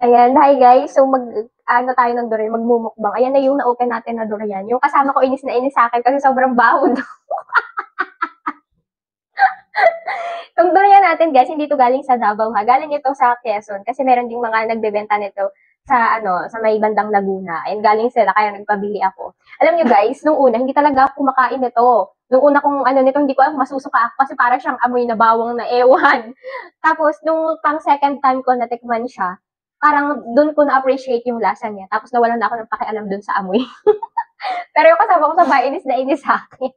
Ayan, hi guys. So ano tayo ng durian, magmumukbang. Ayan na yung na-open natin na durian. Yung kasama ko inis na inis sa akin kasi sobrang baho daw. Yung durian natin guys, hindi to galing sa Davao ha. Galing ito sa Quezon kasi meron ding mga nagbebenta nito sa sa may bandang Laguna. And galing sila kaya nagpabili ako. Alam niyo guys, nung una hindi talaga ako kumakain nito. Nung una kong ano nito, hindi ko alam masusuka ako kasi parang siyang amoy na bawang na ewan. Tapos nung pang second time ko natikman siya, parang doon ko na-appreciate yung lasa niya. Tapos nawalan na ako ng pakialam doon sa amoy. Pero yung kasama ko sa bahay, inis na inis sa akin.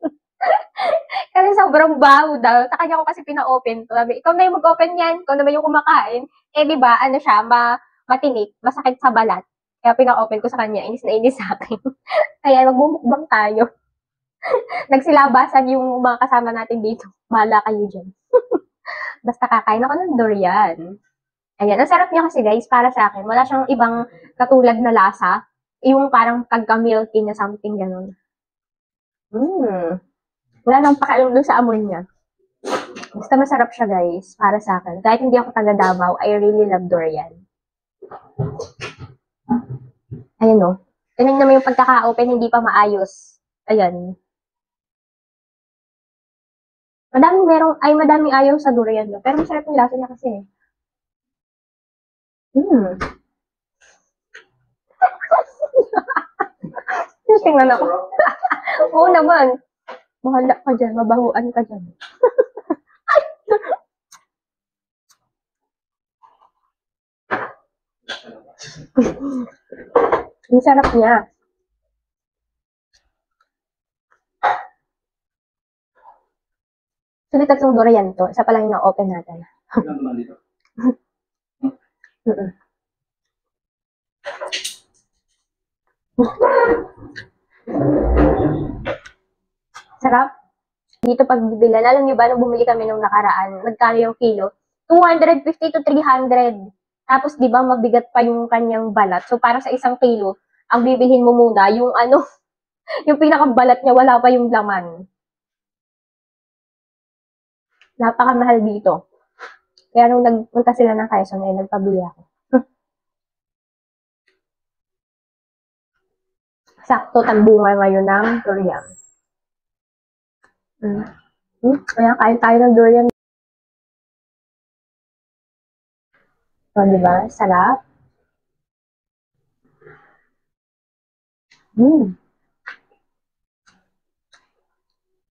Kasi sobrang baho daw. Sa kanya ko kasi pina-open to. Sabi, ikaw na yung mag-open yan. Ikaw naman yung kumakain. Eh, di ba, ano siya, matinik, masakit sa balat. Kaya pina-open ko sa kanya, inis na inis sa akin. Kaya magmumukbang tayo. Nagsilabasan yung mga kasama natin dito. Bahala kayo dyan. Basta kakain ako ng durian. Ayan, ang sarap niya kasi guys, para sa akin. Wala siyang ibang katulad na lasa. Yung parang pagka-milky na something ganun. Wala nang pakialam dun sa amoy niya. Basta masarap siya guys, para sa akin. Kahit hindi ako taga Davao, I really love durian. Ayan o. Tingnan naman yung pagkaka-open, hindi pa maayos. Ayan. Madaming ayaw sa durian. No? Pero masarap yung lasa niya kasi. Tingnan ako. Oo naman. Bahala ka dyan, mabahuan ka dyan. Ang sarap niya. Sulit tatlong durian to. Isa pa lang yung na-open natin. Sarap. Dito pag bibilan, alam niyo ba, nung bumili kami nung nakaraan, magkano yung kilo? 250 to 300. Tapos, di ba, mabigat pa yung kanyang balat. So, para sa isang kilo, ang bibilhin mo muna, yung yung pinakabalat niya, wala pa yung laman. Napakamahal dito. Kaya nung nagpunta sila ng Quezon, ay nagpabili ako. Sakto, tagbunga ngayon ng durian. Kaya kain tayo ng durian. So, di ba? Sarap.